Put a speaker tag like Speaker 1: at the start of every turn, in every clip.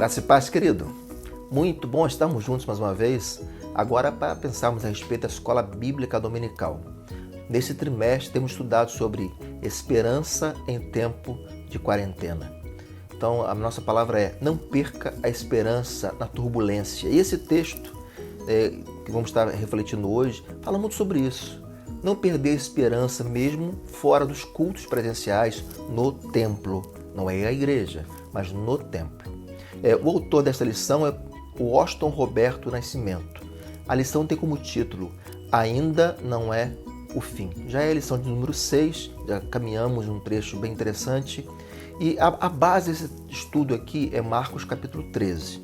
Speaker 1: Graça e paz, querido. Muito bom estarmos juntos mais uma vez, agora para pensarmos a respeito da Escola Bíblica Dominical. Nesse trimestre temos estudado sobre esperança em tempo de quarentena. Então a nossa palavra é: não perca a esperança na turbulência. E esse texto que vamos estar refletindo hoje fala muito sobre isso. Não perder a esperança mesmo fora dos cultos presenciais no templo. Não é a igreja, mas no templo. O autor desta lição é o Washington Roberto Nascimento. A lição tem como título Ainda Não É o Fim. Já é a lição de número 6, já caminhamos um trecho bem interessante. E a base desse estudo aqui é Marcos capítulo 13.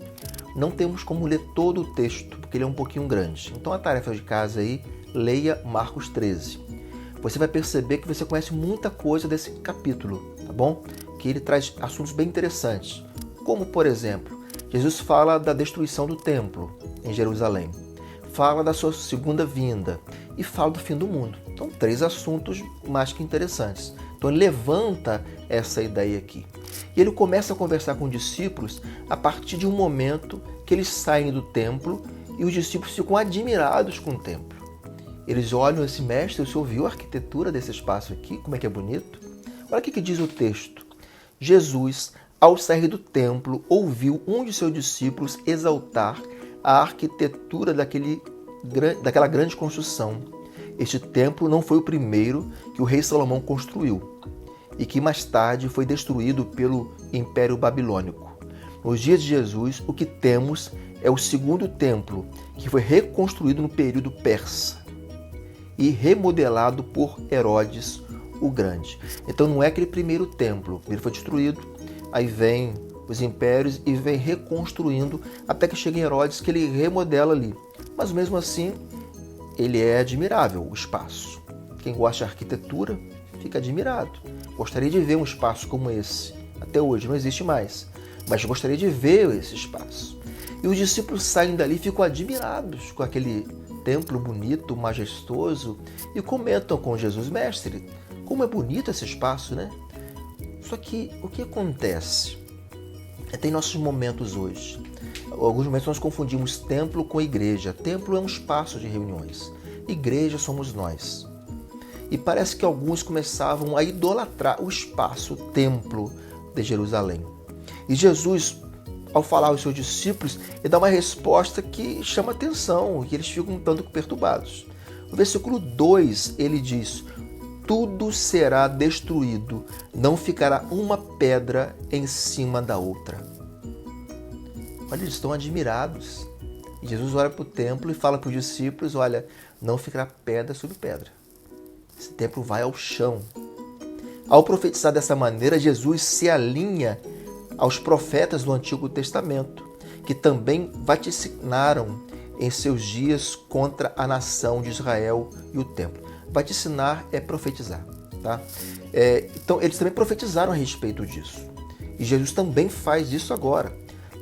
Speaker 1: Não temos como ler todo o texto, porque ele é um pouquinho grande. Então a tarefa de casa aí, leia Marcos 13. Você vai perceber que você conhece muita coisa desse capítulo, tá bom? Que ele traz assuntos bem interessantes. Como, por exemplo, Jesus fala da destruição do templo em Jerusalém, fala da sua segunda vinda e fala do fim do mundo. Então, 3 assuntos mais que interessantes. Então, ele levanta essa ideia aqui. E ele começa a conversar com os discípulos a partir de um momento que eles saem do templo e os discípulos ficam admirados com o templo. Eles olham esse mestre, você ouviu a arquitetura desse espaço aqui? Como é que é bonito? Olha o que diz o texto. Jesus, ao sair do templo, ouviu um de seus discípulos exaltar a arquitetura daquela grande construção. Este templo não foi o primeiro que o rei Salomão construiu e que mais tarde foi destruído pelo Império Babilônico. Nos dias de Jesus, o que temos é o segundo templo, que foi reconstruído no período persa e remodelado por Herodes o Grande. Então não é aquele primeiro templo, primeiro foi destruído, aí vem os impérios e vem reconstruindo até que chega em Herodes, que ele remodela ali. Mas mesmo assim, ele é admirável, o espaço. Quem gosta de arquitetura fica admirado. Gostaria de ver um espaço como esse. Até hoje não existe mais, mas gostaria de ver esse espaço. E os discípulos saem dali e ficam admirados com aquele templo bonito, majestoso, e comentam com Jesus: mestre, como é bonito esse espaço, né? Só que o que acontece? Tem nossos momentos hoje. Alguns momentos nós confundimos templo com igreja. Templo é um espaço de reuniões. Igreja somos nós. E parece que alguns começavam a idolatrar o espaço, o templo de Jerusalém. E Jesus, ao falar aos seus discípulos, ele dá uma resposta que chama atenção, que eles ficam um tanto perturbados. No versículo 2, ele diz: tudo será destruído, não ficará uma pedra em cima da outra. Olha, eles estão admirados. E Jesus olha para o templo e fala para os discípulos: olha, não ficará pedra sobre pedra. Esse templo vai ao chão. Ao profetizar dessa maneira, Jesus se alinha aos profetas do Antigo Testamento, que também vaticinaram em seus dias contra a nação de Israel e o templo. Vaticinar é profetizar, tá? Então, eles também profetizaram a respeito disso. E Jesus também faz isso agora.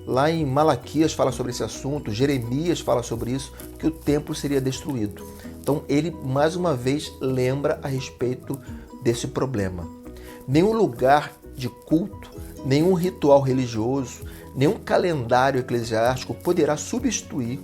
Speaker 1: Lá em Malaquias fala sobre esse assunto, Jeremias fala sobre isso, que o templo seria destruído. Então, ele, mais uma vez, lembra a respeito desse problema. Nenhum lugar de culto, nenhum ritual religioso, nenhum calendário eclesiástico poderá substituir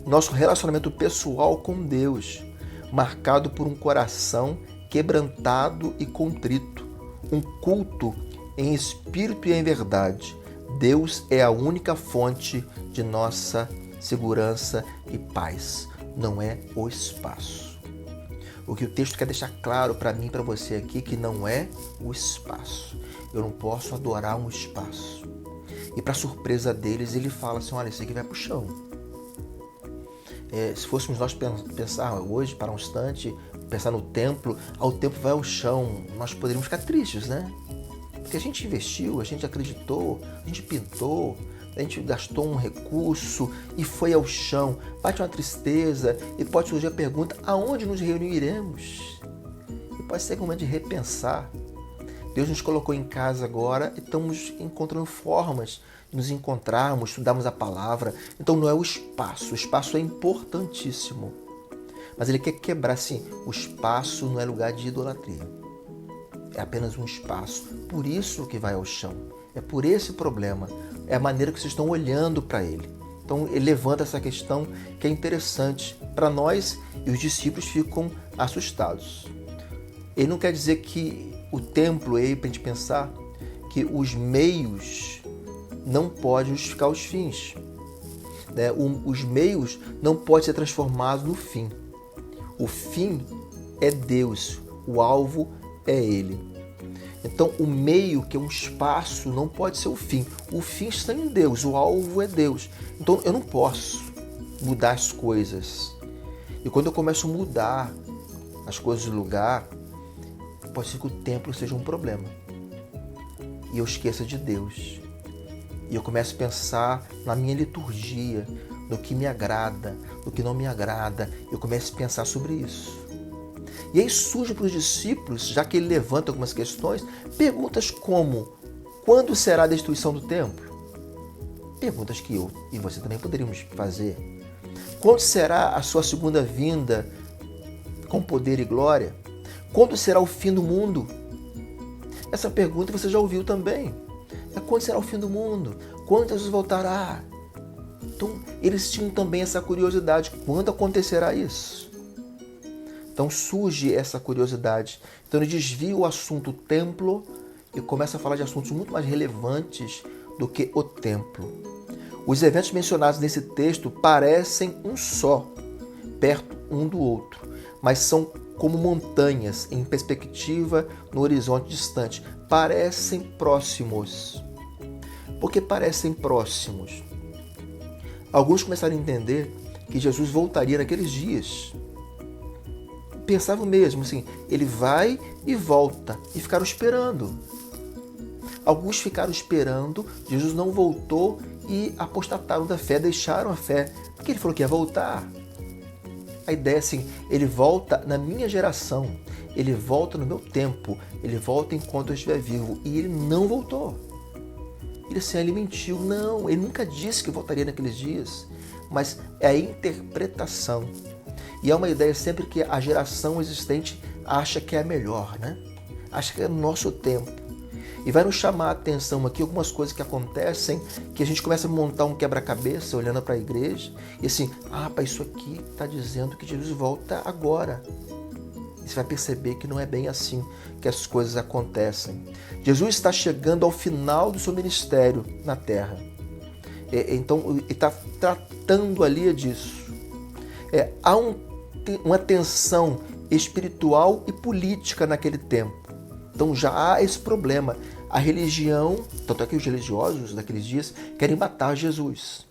Speaker 1: nosso relacionamento pessoal com Deus, marcado por um coração quebrantado e contrito, um culto em espírito e em verdade. Deus é a única fonte de nossa segurança e paz, não é o espaço. O que o texto quer deixar claro para mim e para você aqui, que não é o espaço. Eu não posso adorar um espaço. E para surpresa deles, ele fala assim: olha, isso aqui vai para o chão. Se fôssemos nós pensar hoje, para um instante, pensar no templo, o templo vai ao chão, nós poderíamos ficar tristes, né? Porque a gente investiu, a gente acreditou, a gente pintou, a gente gastou um recurso e foi ao chão. Bate uma tristeza e pode surgir a pergunta: aonde nos reuniremos? E pode ser um momento de repensar. Deus nos colocou em casa agora e estamos encontrando formas de nos encontrarmos, estudarmos a palavra. Então não é o espaço é importantíssimo. Mas ele quer quebrar, assim, o espaço não é lugar de idolatria. É apenas um espaço, por isso que vai ao chão. É por esse problema, é a maneira que vocês estão olhando para ele. Então ele levanta essa questão que é interessante para nós e os discípulos ficam assustados. Ele não quer dizer que o templo é para a gente pensar que os meios não podem justificar os fins. Né? Os meios não podem ser transformados no fim. O fim é Deus, o alvo é Ele. Então o meio, que é um espaço, não pode ser o fim. O fim está em Deus, o alvo é Deus. Então eu não posso mudar as coisas. E quando eu começo a mudar as coisas de lugar, pode ser que o templo seja um problema. E eu esqueça de Deus. E eu começo a pensar na minha liturgia, no que me agrada, no que não me agrada. Eu começo a pensar sobre isso. E aí surge para os discípulos, já que ele levanta algumas questões, perguntas como: quando será a destruição do templo? Perguntas que eu e você também poderíamos fazer. Quando será a sua segunda vinda com poder e glória? Quando será o fim do mundo? Essa pergunta você já ouviu também. Quando será o fim do mundo? Quando Jesus voltará? Então, eles tinham também essa curiosidade. Quando acontecerá isso? Então surge essa curiosidade. Então ele desvia o assunto templo e começa a falar de assuntos muito mais relevantes do que o templo. Os eventos mencionados nesse texto parecem um só, perto um do outro, mas são como montanhas em perspectiva no horizonte distante. Parecem próximos. Por que parecem próximos? Alguns começaram a entender que Jesus voltaria naqueles dias. Pensavam mesmo assim, ele vai e volta, e ficaram esperando. Alguns ficaram esperando, Jesus não voltou e apostataram da fé, deixaram a fé, porque ele falou que ia voltar. A ideia é assim, ele volta na minha geração, ele volta no meu tempo, ele volta enquanto eu estiver vivo, e ele não voltou. Ele mentiu, não, ele nunca disse que voltaria naqueles dias, mas é a interpretação. E é uma ideia sempre que a geração existente acha que é a melhor, né? Acha que é o nosso tempo. E vai nos chamar a atenção aqui algumas coisas que acontecem, que a gente começa a montar um quebra-cabeça olhando para a igreja, e assim, isso aqui está dizendo que Jesus volta agora. E você vai perceber que não é bem assim que as coisas acontecem. Jesus está chegando ao final do seu ministério na terra. Então, ele está tratando ali disso. Há uma tensão espiritual e política naquele tempo. Então já há esse problema. A religião, tanto é que os religiosos daqueles dias querem matar Jesus.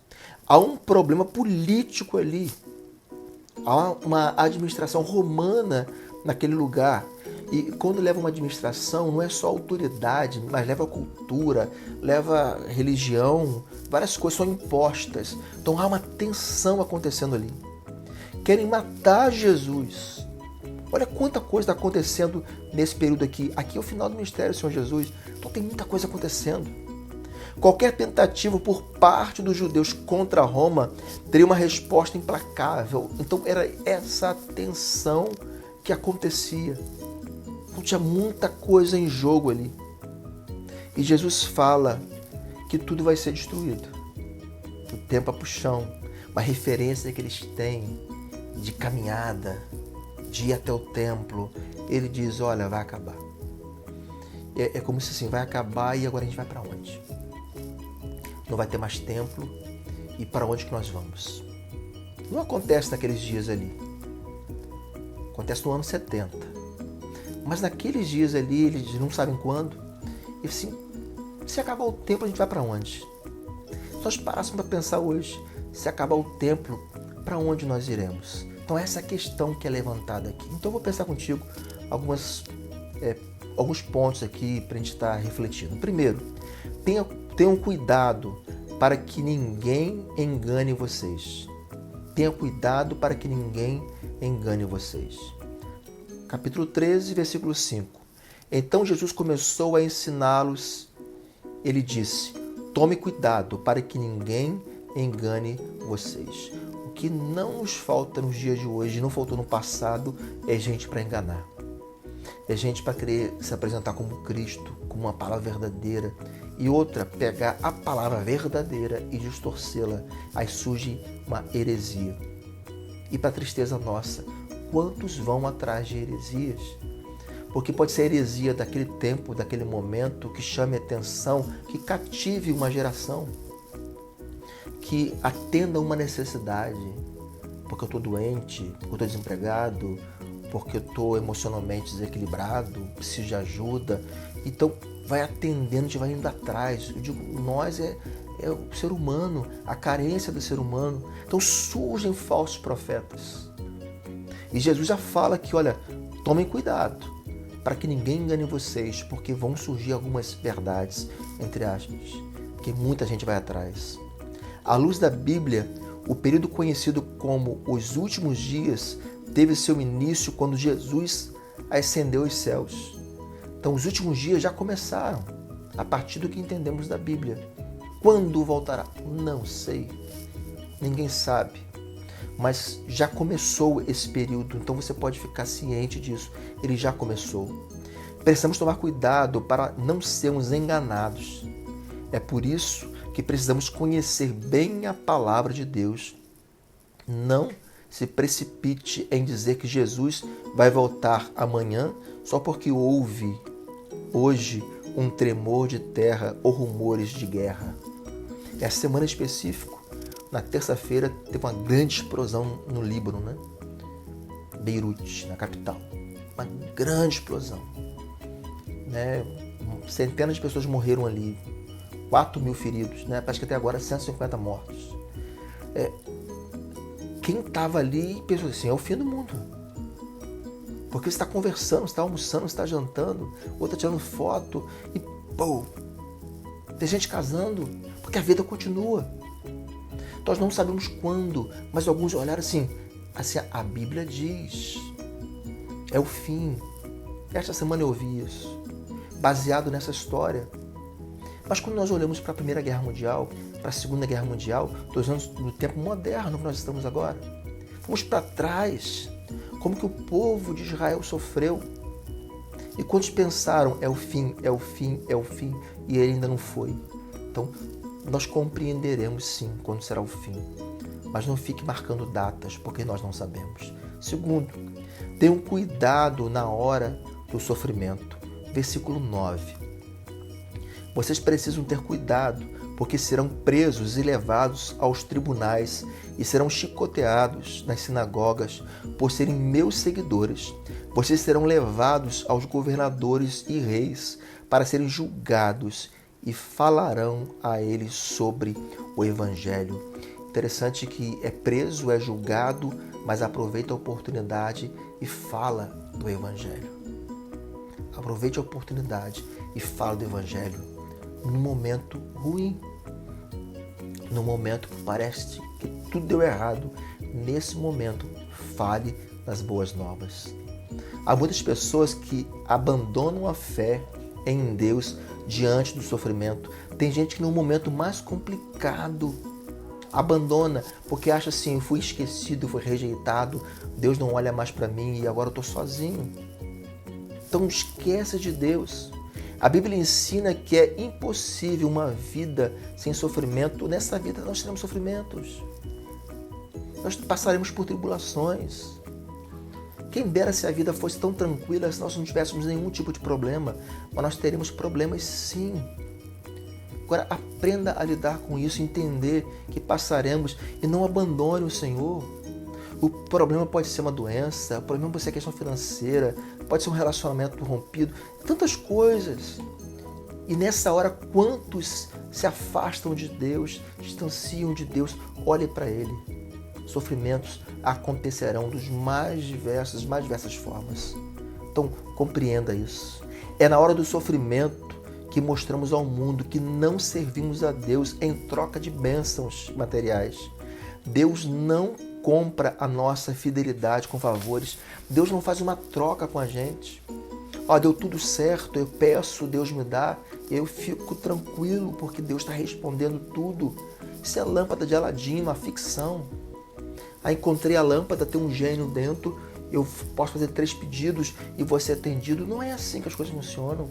Speaker 1: Há um problema político ali. Há uma administração romana naquele lugar. E quando leva uma administração, não é só autoridade, mas leva cultura, leva religião, várias coisas são impostas. Então há uma tensão acontecendo ali. Querem matar Jesus. Olha quanta coisa está acontecendo nesse período aqui. Aqui é o final do ministério do Senhor Jesus. Então tem muita coisa acontecendo. Qualquer tentativa por parte dos judeus contra Roma teria uma resposta implacável. Então era essa tensão que acontecia. Então tinha muita coisa em jogo ali. E Jesus fala que tudo vai ser destruído. O tempo é pro chão. Uma referência que eles têm de caminhada, de ir até o templo. Ele diz, olha, vai acabar. É como se assim, vai acabar e agora a gente vai para onde? Não vai ter mais templo e para onde que nós vamos? Não acontece naqueles dias ali. Acontece no ano 70. Mas naqueles dias ali, eles não sabem quando, e assim, se acabar o templo, a gente vai para onde? Se nós parássemos para pensar hoje, se acabar o templo, para onde nós iremos? Então essa é a questão que é levantada aqui. Então eu vou pensar contigo alguns pontos aqui para a gente estar refletindo. Primeiro, tenham cuidado para que ninguém engane vocês. Tenha cuidado para que ninguém engane vocês. Capítulo 13, versículo 5. Então Jesus começou a ensiná-los. Ele disse, tome cuidado para que ninguém engane vocês. O que não nos falta nos dias de hoje, não faltou no passado, é gente para enganar. É gente para querer se apresentar como Cristo, como uma palavra verdadeira, e outra pegar a palavra verdadeira e distorcê-la. Aí surge uma heresia. E para tristeza nossa, quantos vão atrás de heresias? Porque pode ser a heresia daquele tempo, daquele momento, que chame atenção, que cative uma geração, que atenda uma necessidade, porque eu estou doente, porque eu estou desempregado, porque eu estou emocionalmente desequilibrado, preciso de ajuda. Então, vai atendendo, a gente vai indo atrás. Eu digo, nós é o ser humano, a carência do ser humano. Então, surgem falsos profetas. E Jesus já fala que, olha, tomem cuidado, para que ninguém engane vocês, porque vão surgir algumas verdades, entre aspas, que muita gente vai atrás. À luz da Bíblia, o período conhecido como os últimos dias teve seu início quando Jesus ascendeu aos céus. Então, os últimos dias já começaram, a partir do que entendemos da Bíblia. Quando voltará? Não sei. Ninguém sabe. Mas já começou esse período, então você pode ficar ciente disso. Ele já começou. Precisamos tomar cuidado para não sermos enganados. É por isso que precisamos conhecer bem a palavra de Deus. Não se precipite em dizer que Jesus vai voltar amanhã só porque houve hoje um tremor de terra ou rumores de guerra. Essa semana específica, na terça-feira, teve uma grande explosão no Líbano, né? Beirute, na capital. Uma grande explosão. Né? Centenas de pessoas morreram ali. 4.000 feridos, né? Parece que até agora 150 mortos. Quem estava ali pensou assim, é o fim do mundo. Porque você está conversando, você está almoçando, você está jantando, outro está tirando foto e pô, tem gente casando, porque a vida continua. Nós não sabemos quando, mas alguns olharam assim, a Bíblia diz, é o fim. Esta semana eu ouvi isso, baseado nessa história. Mas quando nós olhamos para a Primeira Guerra Mundial, para a Segunda Guerra Mundial, nós olhamos no tempo moderno que nós estamos agora. Vamos para trás, como que o povo de Israel sofreu. E quantos pensaram, é o fim, é o fim, é o fim, e ele ainda não foi. Então, nós compreenderemos sim quando será o fim. Mas não fique marcando datas, porque nós não sabemos. Segundo, tenham cuidado na hora do sofrimento. Versículo 9. Vocês precisam ter cuidado, porque serão presos e levados aos tribunais e serão chicoteados nas sinagogas por serem meus seguidores. Vocês serão levados aos governadores e reis para serem julgados e falarão a eles sobre o Evangelho. Interessante que é preso, é julgado, mas aproveita a oportunidade e fala do Evangelho. Aproveite a oportunidade e fala do Evangelho. No momento ruim, no momento que parece que tudo deu errado, nesse momento, fale das boas novas. Há muitas pessoas que abandonam a fé em Deus diante do sofrimento. Tem gente que no momento mais complicado abandona, porque acha assim, fui esquecido, fui rejeitado, Deus não olha mais para mim e agora eu estou sozinho. Então esquece de Deus. A Bíblia ensina que é impossível uma vida sem sofrimento. Nessa vida nós teremos sofrimentos. Nós passaremos por tribulações. Quem dera se a vida fosse tão tranquila, se nós não tivéssemos nenhum tipo de problema. Mas nós teremos problemas sim. Agora aprenda a lidar com isso, entender que passaremos e não abandone o Senhor. O problema pode ser uma doença, o problema pode ser questão financeira, pode ser um relacionamento rompido, tantas coisas. E nessa hora, quantos se afastam de Deus, distanciam de Deus? Olhe para Ele. Sofrimentos acontecerão dos mais diversas formas. Então, compreenda isso. É na hora do sofrimento que mostramos ao mundo que não servimos a Deus em troca de bênçãos materiais. Deus não compra a nossa fidelidade com favores. Deus não faz uma troca com a gente. Deu tudo certo, eu peço, Deus me dá, eu fico tranquilo porque Deus está respondendo tudo. Isso é lâmpada de Aladim, uma ficção. Encontrei a lâmpada, tem um gênio dentro, eu posso fazer 3 pedidos e vou ser atendido. Não é assim que as coisas funcionam.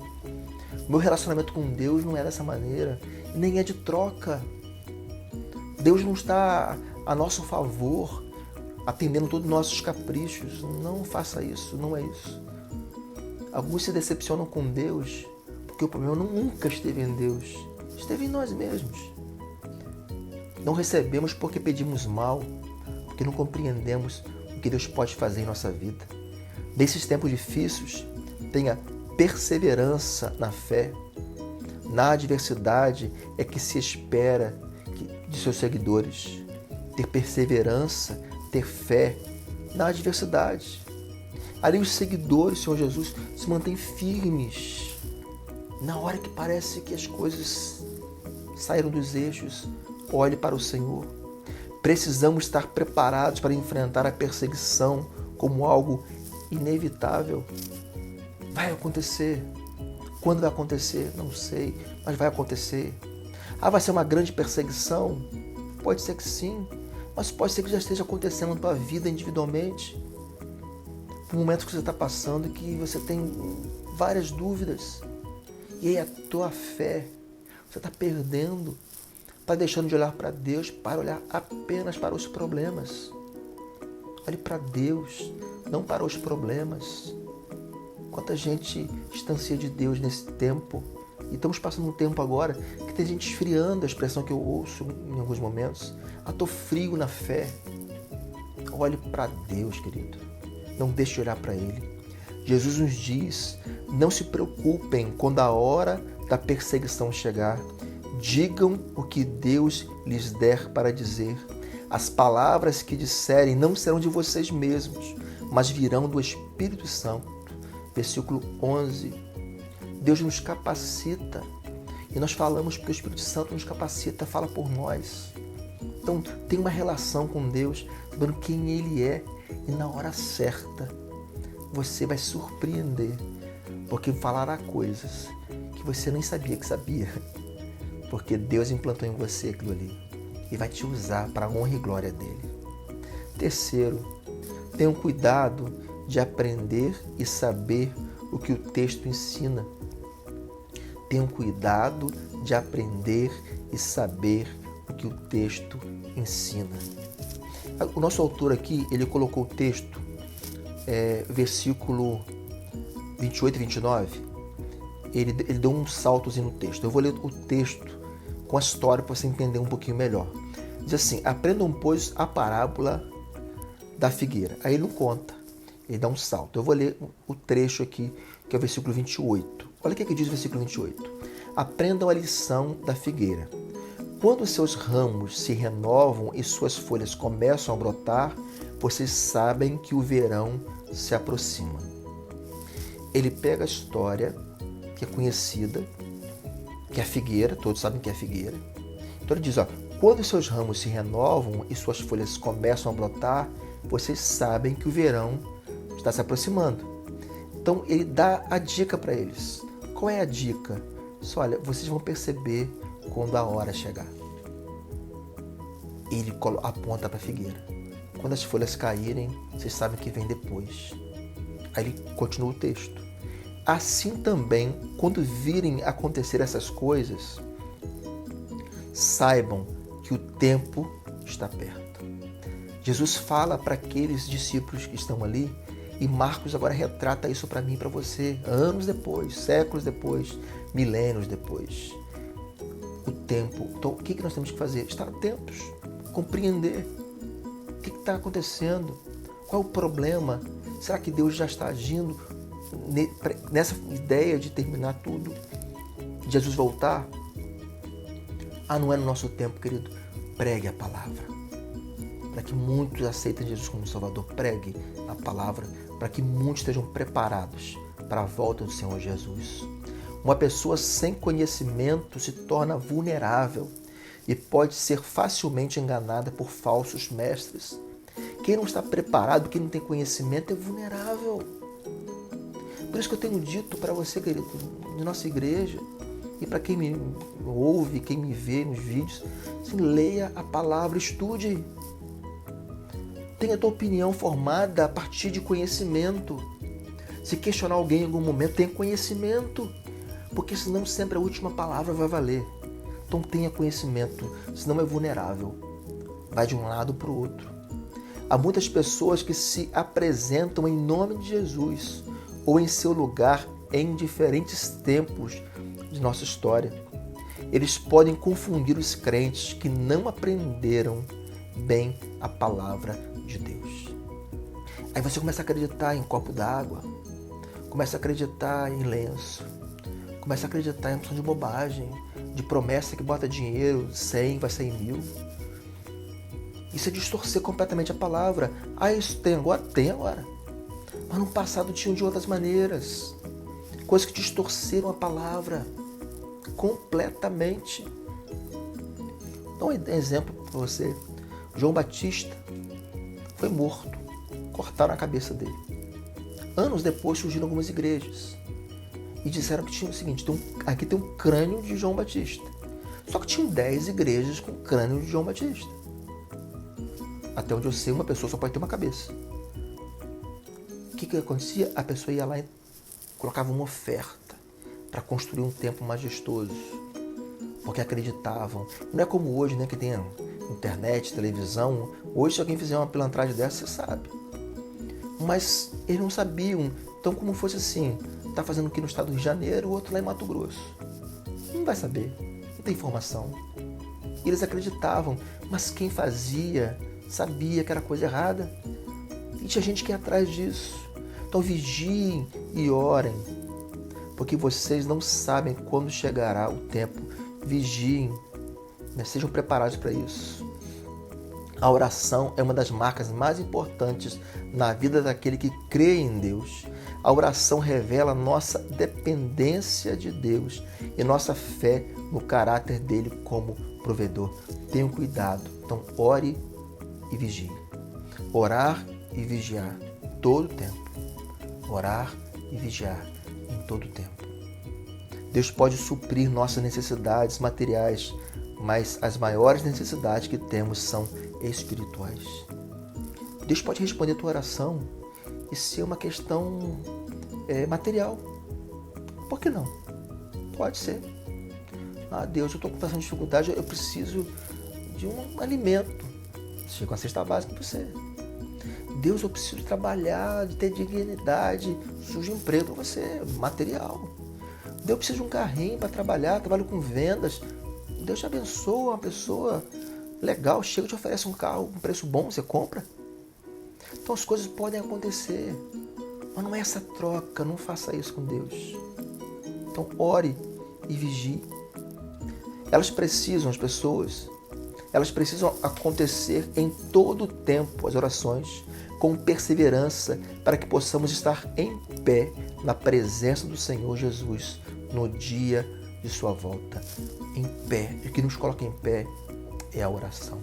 Speaker 1: Meu relacionamento com Deus não é dessa maneira, nem é de troca. Deus não está a nosso favor, atendendo todos os nossos caprichos. Não faça isso, não é isso. Alguns se decepcionam com Deus porque o problema nunca esteve em Deus, esteve em nós mesmos. Não recebemos porque pedimos mal, porque não compreendemos o que Deus pode fazer em nossa vida. Nesses tempos difíceis, tenha perseverança na fé. Na adversidade é que se espera de seus seguidores. Ter perseverança, ter fé na adversidade. Ali os seguidores do Senhor Jesus se mantêm firmes. Na hora que parece que as coisas saíram dos eixos, olhe para o Senhor. Precisamos estar preparados para enfrentar a perseguição como algo inevitável. Vai acontecer. Quando vai acontecer? Não sei, mas vai acontecer. Vai ser uma grande perseguição? Pode ser que sim, mas pode ser que já esteja acontecendo na tua vida individualmente. Um momento que você está passando e que você tem várias dúvidas. E aí a tua fé, você está perdendo, está deixando de olhar para Deus, para olhar apenas para os problemas. Olhe para Deus, não para os problemas. Quanta gente distancia de Deus nesse tempo. E estamos passando um tempo agora que tem gente esfriando, a expressão que eu ouço em alguns momentos. Estou frio na fé. Olhe para Deus, querido. Não deixe de olhar para Ele. Jesus nos diz, não se preocupem quando a hora da perseguição chegar. Digam o que Deus lhes der para dizer. As palavras que disserem não serão de vocês mesmos, mas virão do Espírito Santo. Versículo 11. Deus nos capacita. E nós falamos porque o Espírito Santo nos capacita, fala por nós. Então, tem uma relação com Deus, sabendo quem Ele é. E na hora certa, você vai surpreender. Porque falará coisas que você nem sabia que sabia. Porque Deus implantou em você aquilo ali. E vai te usar para a honra e glória dEle. Terceiro, tenham cuidado de aprender e saber o que o texto ensina. Tenham cuidado de aprender e saber o que o texto ensina. O nosso autor aqui, ele colocou o texto, versículo 28 e 29, ele deu um saltozinho no texto. Eu vou ler o texto com a história para você entender um pouquinho melhor. Diz assim, aprendam, pois, a parábola da figueira. Aí ele não conta, ele dá um salto. Eu vou ler o trecho aqui, que é o versículo 28. Olha o que diz o versículo 28. Aprendam a lição da figueira. Quando seus ramos se renovam e suas folhas começam a brotar, vocês sabem que o verão se aproxima. Ele pega a história que é conhecida, que é a figueira, todos sabem que é a figueira. Então ele diz, quando seus ramos se renovam e suas folhas começam a brotar, vocês sabem que o verão está se aproximando. Então ele dá a dica para eles. Qual é a dica? Olha, vocês vão perceber quando a hora chegar. Ele aponta para a figueira. Quando as folhas caírem, vocês sabem que vem depois. Aí ele continua o texto. Assim também, quando virem acontecer essas coisas, saibam que o tempo está perto. Jesus fala para aqueles discípulos que estão ali, e Marcos agora retrata isso para mim e para você, anos depois, séculos depois, milênios depois. O tempo. Então, o que nós temos que fazer? Estar atentos, compreender o que está acontecendo, qual é o problema, será que Deus já está agindo nessa ideia de terminar tudo, Jesus voltar? Não é no nosso tempo, querido. Pregue a palavra, para que muitos aceitem Jesus como Salvador. Pregue a palavra, para que muitos estejam preparados para a volta do Senhor Jesus. Uma pessoa sem conhecimento se torna vulnerável e pode ser facilmente enganada por falsos mestres. Quem não está preparado, quem não tem conhecimento é vulnerável. Por isso que eu tenho dito para você, querido, de nossa igreja, e para quem me ouve, quem me vê nos vídeos, assim, leia a palavra, estude. Tenha a tua opinião formada a partir de conhecimento. Se questionar alguém em algum momento, tenha conhecimento. porque senão sempre a última palavra vai valer. Então tenha conhecimento, senão é vulnerável. Vai de um lado para o outro. Há muitas pessoas que se apresentam em nome de Jesus ou em seu lugar em diferentes tempos de nossa história. Eles podem confundir os crentes que não aprenderam bem a palavra de Deus. Aí você começa a acreditar em copo d'água, começa a acreditar em lenço, começa a acreditar em opção de bobagem, de promessa que bota dinheiro, 100 vai sair 1000. Isso é distorcer completamente a palavra. Isso tem agora? Tem agora. Mas no passado tinham de outras maneiras. Coisas que distorceram a palavra completamente. Dá um exemplo para você. João Batista foi morto. Cortaram a cabeça dele. Anos depois surgiram algumas igrejas e disseram que tinha o seguinte, aqui tem um crânio de João Batista. Só que tinham 10 igrejas com crânio de João Batista. Até onde eu sei, uma pessoa só pode ter uma cabeça. O que acontecia? A pessoa ia lá e colocava uma oferta para construir um templo majestoso, porque acreditavam. Não é como hoje, né, que tem internet, televisão. Hoje, se alguém fizer uma pilantragem dessa, você sabe. Mas eles não sabiam. Então, como fosse assim, está fazendo aqui no estado do Rio de Janeiro, o outro lá em Mato Grosso. Não vai saber, não tem informação. E eles acreditavam, mas quem fazia sabia que era coisa errada. E tinha gente que ia atrás disso. Então vigiem e orem, porque vocês não sabem quando chegará o tempo. Vigiem, né? Sejam preparados para isso. A oração é uma das marcas mais importantes na vida daquele que crê em Deus. A oração revela nossa dependência de Deus e nossa fé no caráter dele como provedor. Tenham cuidado. Então, ore e vigie. Orar e vigiar todo o tempo. Orar e vigiar em todo o tempo. Deus pode suprir nossas necessidades materiais, mas as maiores necessidades que temos são espirituais. Deus pode responder a tua oração e ser uma questão material. Por que não? Pode ser. Deus, eu estou passando dificuldade, eu preciso de um alimento. Chega uma cesta básica para você. Deus, eu preciso trabalhar, de ter dignidade, surge um emprego para você, material. Deus, eu preciso de um carrinho para trabalhar, trabalho com vendas. Deus te abençoa, uma pessoa legal, chega e te oferece um carro com preço bom, você compra. Então as coisas podem acontecer, mas não é essa troca, não faça isso com Deus. Então ore e vigie. As pessoas precisam acontecer em todo o tempo, as orações, com perseverança, para que possamos estar em pé na presença do Senhor Jesus no dia de sua volta. Em pé. O que nos coloca em pé é a oração.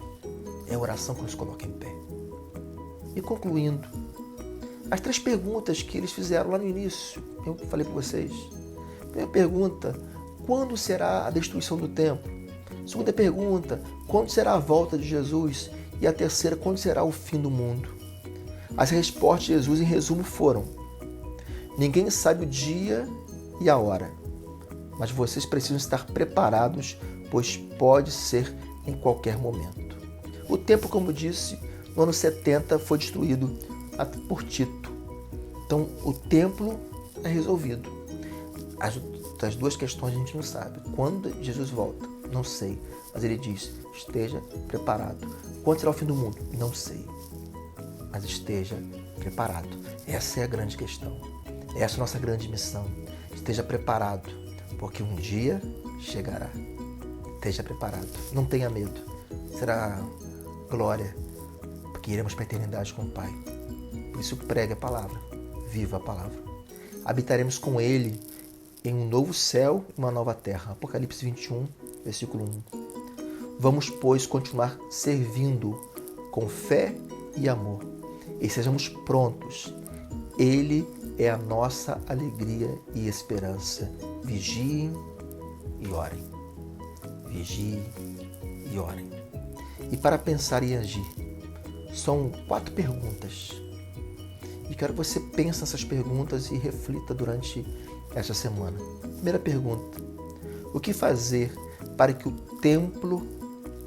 Speaker 1: É a oração que nos coloca em pé. E concluindo, as 3 perguntas que eles fizeram lá no início, eu falei para vocês. Primeira pergunta, quando será a destruição do templo? Segunda pergunta, quando será a volta de Jesus? E a terceira, quando será o fim do mundo? As respostas de Jesus, em resumo, foram: ninguém sabe o dia e a hora, mas vocês precisam estar preparados, pois pode ser em qualquer momento. O templo, como disse, no ano 70 foi destruído por Tito. Então, o templo é resolvido. As 2 questões a gente não sabe. Quando Jesus volta? Não sei. Mas ele diz, esteja preparado. Quando será o fim do mundo? Não sei. Mas esteja preparado. Essa é a grande questão. Essa é a nossa grande missão. Esteja preparado, porque um dia chegará. Esteja preparado. Não tenha medo. Será glória, porque iremos para a eternidade com o Pai. Por isso pregue a palavra. Viva a palavra. Habitaremos com Ele em um novo céu e uma nova terra. Apocalipse 21, versículo 1. Vamos, pois, continuar servindo com fé e amor. E sejamos prontos. Ele é a nossa alegria e esperança. Vigiem e orem. Vigiem e orem. E para pensar e agir, são 4 perguntas. E quero que você pense nessas perguntas e reflita durante esta semana. Primeira pergunta: o que fazer para que o templo,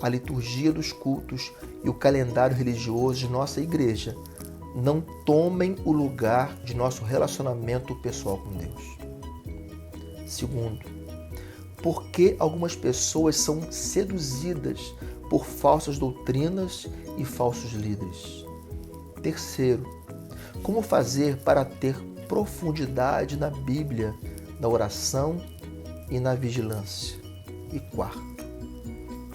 Speaker 1: a liturgia dos cultos e o calendário religioso de nossa igreja não tomem o lugar de nosso relacionamento pessoal com Deus? Segundo, por que algumas pessoas são seduzidas por falsas doutrinas e falsos líderes? Terceiro, como fazer para ter profundidade na Bíblia, na oração e na vigilância? E quarto,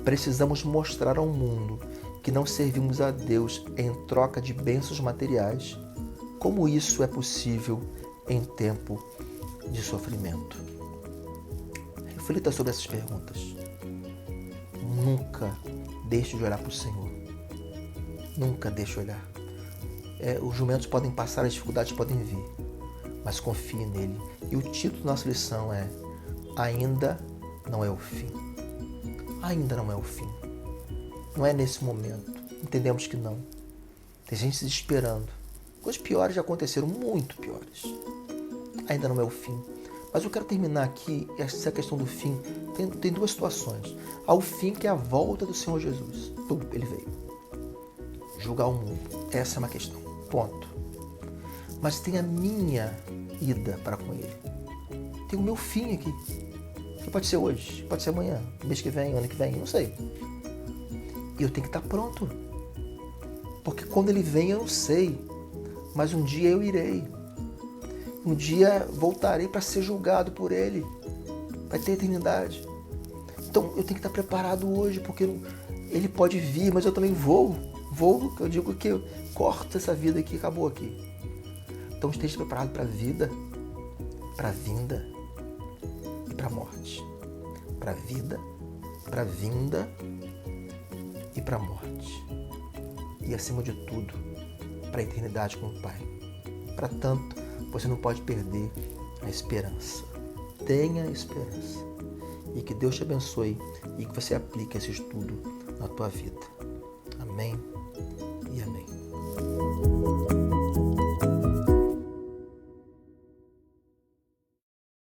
Speaker 1: precisamos mostrar ao mundo que não servimos a Deus em troca de bênçãos materiais. Como isso é possível em tempo de sofrimento? Reflita sobre essas perguntas. Nunca deixe de olhar para o Senhor. Nunca deixe de olhar. Os momentos podem passar, as dificuldades podem vir, mas confie nele. E o título da nossa lição é: Ainda não é o fim. Ainda não é o fim. Não é nesse momento. Entendemos que não. Tem gente se desesperando. Coisas piores já aconteceram, muito piores. Ainda não é o fim. Mas eu quero terminar aqui, essa questão do fim. Tem duas situações. Há o fim, que é a volta do Senhor Jesus. Ele veio julgar o mundo. Essa é uma questão. Ponto. Mas tem a minha ida para com Ele. Tem o meu fim aqui. Que pode ser hoje, pode ser amanhã, mês que vem, ano que vem, não sei. E eu tenho que estar pronto. Porque quando Ele vem eu não sei. Mas um dia eu irei. Um dia voltarei para ser julgado por Ele. Vai ter eternidade. Então eu tenho que estar preparado hoje, porque Ele pode vir, mas eu também vou. Eu digo que eu corto essa vida aqui, acabou aqui. Então esteja preparado para a vida, para a vinda e para a morte. Para a vida, para a vinda e para a morte. E acima de tudo, para a eternidade com o Pai. Para tanto, você não pode perder a esperança. Tenha esperança. E que Deus te abençoe e que você aplique esse estudo na tua vida. Amém.